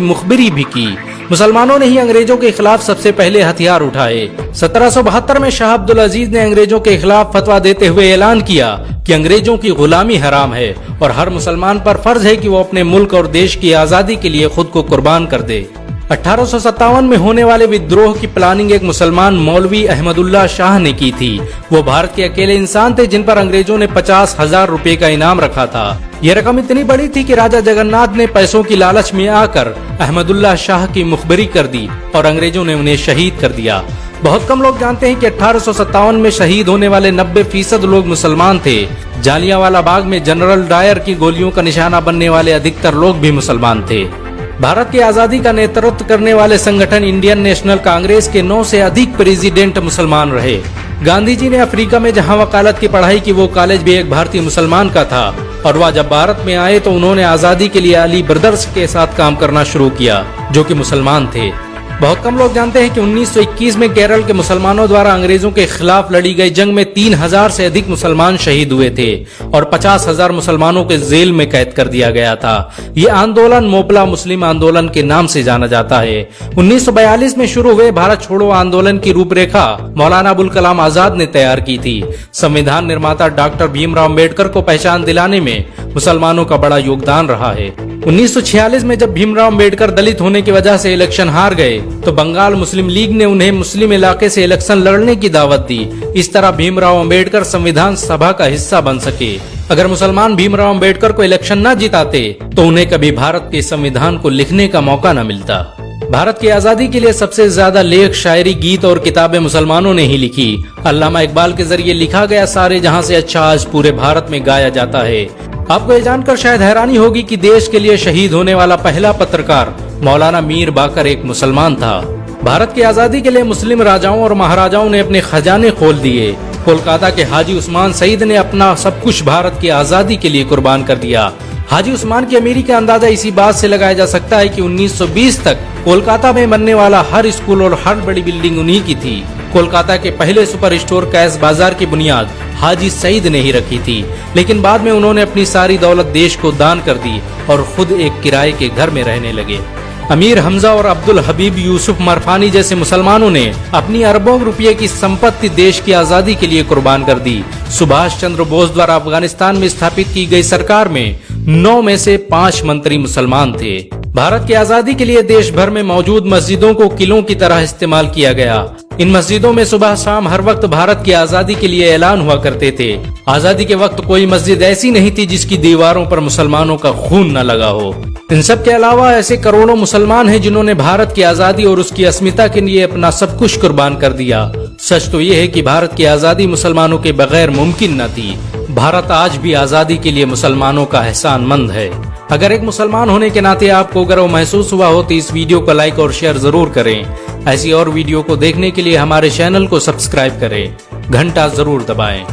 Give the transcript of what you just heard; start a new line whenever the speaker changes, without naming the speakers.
मुखबिरी भी की। मुसलमानों ने ही अंग्रेजों के खिलाफ सबसे पहले हथियार उठाए। 1772 में शाह अब्दुल अजीज ने अंग्रेजों के खिलाफ फतवा देते हुए ऐलान किया कि अंग्रेजों की गुलामी हराम है और हर मुसलमान पर फर्ज है कि वो अपने मुल्क और देश की आजादी के लिए खुद को कुर्बान कर दे। 1857 में होने वाले विद्रोह की प्लानिंग एक मुसलमान मौलवी अहमदुल्ला शाह ने की थी। वो भारत के अकेले इंसान थे जिन पर अंग्रेजों ने 50,000 रुपए का इनाम रखा था। यह रकम इतनी बड़ी थी कि राजा जगन्नाथ ने पैसों की लालच में आकर अहमदुल्ला शाह की मुखबिरी कर दी और अंग्रेजों ने उन्हें शहीद कर दिया। बहुत कम लोग जानते हैं कि 1857 में शहीद होने वाले 90% लोग मुसलमान थे। जालियांवाला बाग में जनरल डायर की गोलियों का निशाना बनने वाले अधिकतर लोग भी मुसलमान थे। भारत की आजादी का नेतृत्व करने वाले संगठन इंडियन नेशनल कांग्रेस के 9 से अधिक प्रेसिडेंट मुसलमान रहे। गांधी जी ने अफ्रीका में जहां वकालत की पढ़ाई की, वो कॉलेज भी एक भारतीय मुसलमान का था और वह जब भारत में आए तो उन्होंने आजादी के लिए अली ब्रदर्स के साथ काम करना शुरू किया जो कि मुसलमान थे। बहुत कम लोग जानते हैं कि 1921 में केरल के मुसलमानों द्वारा अंग्रेजों के खिलाफ लड़ी गई जंग में 3000 से अधिक मुसलमान शहीद हुए थे और 50,000 मुसलमानों के जेल में कैद कर दिया गया था। ये आंदोलन मोपला मुस्लिम आंदोलन के नाम से जाना जाता है। 1942 में शुरू हुए भारत छोड़ो आंदोलन की रूपरेखा मौलाना अबुल कलाम आजाद ने तैयार की थी। संविधान निर्माता डॉक्टर भीमराव अम्बेडकर को पहचान दिलाने में मुसलमानों का बड़ा योगदान रहा है। 1946 में जब भीमराव अम्बेडकर दलित होने की वजह से इलेक्शन हार गए तो बंगाल मुस्लिम लीग ने उन्हें मुस्लिम इलाके से इलेक्शन लड़ने की दावत दी। इस तरह भीमराव अम्बेडकर संविधान सभा का हिस्सा बन सके। अगर मुसलमान भीमराव अम्बेडकर को इलेक्शन न जिताते तो उन्हें कभी भारत के संविधान को लिखने का मौका न मिलता। भारत की आजादी के लिए सबसे ज्यादा लेख, शायरी, गीत और किताबें मुसलमानों ने ही लिखी। अल्लामा इकबाल के जरिए लिखा गया सारे जहां से अच्छा आज पूरे भारत में गाया जाता है। आपको ये जानकर शायद हैरानी होगी कि देश के लिए शहीद होने वाला पहला पत्रकार मौलाना मीर बाकर एक मुसलमान था। भारत की आजादी के लिए मुस्लिम राजाओं और महाराजाओं ने अपने खजाने खोल दिए। कोलकाता के हाजी उस्मान सईद ने अपना सब कुछ भारत की आजादी के लिए कुर्बान कर दिया। हाजी उस्मान की अमीरी का अंदाजा इसी बात से लगाया जा सकता है कि 1920 तक कोलकाता में बनने वाला हर स्कूल और हर बड़ी बिल्डिंग उन्हीं की थी। कोलकाता के पहले सुपर स्टोर कैश बाजार की बुनियाद हाजी सईद ने ही रखी थी, लेकिन बाद में उन्होंने अपनी सारी दौलत देश को दान कर दी और खुद एक किराए के घर में रहने लगे। अमीर हमजा और अब्दुल हबीब यूसुफ मरफानी जैसे मुसलमानों ने अपनी अरबों रुपये की संपत्ति देश की आजादी के लिए कुर्बान कर दी। सुभाष चंद्र बोस द्वारा अफगानिस्तान में स्थापित की गई सरकार में 9 में से 5 मंत्री मुसलमान थे। भारत की आजादी के लिए देश भर में मौजूद मस्जिदों को किलों की तरह इस्तेमाल किया गया। इन मस्जिदों में सुबह शाम हर वक्त भारत की आजादी के लिए ऐलान हुआ करते थे। आजादी के वक्त कोई मस्जिद ऐसी नहीं थी जिसकी दीवारों पर मुसलमानों का खून न लगा हो। इन सब के अलावा ऐसे करोड़ों मुसलमान हैं जिन्होंने भारत की आजादी और उसकी अस्मिता के लिए अपना सब कुछ कुर्बान कर दिया। सच तो ये है कि भारत की आजादी मुसलमानों के बगैर मुमकिन न थी। भारत आज भी आजादी के लिए मुसलमानों का एहसानमंद है। अगर एक मुसलमान होने के नाते आपको गर्व महसूस हुआ हो तो इस वीडियो को लाइक और शेयर जरूर करें। ऐसी और वीडियो को देखने के लिए हमारे चैनल को सब्सक्राइब करें, घंटा जरूर दबाएं।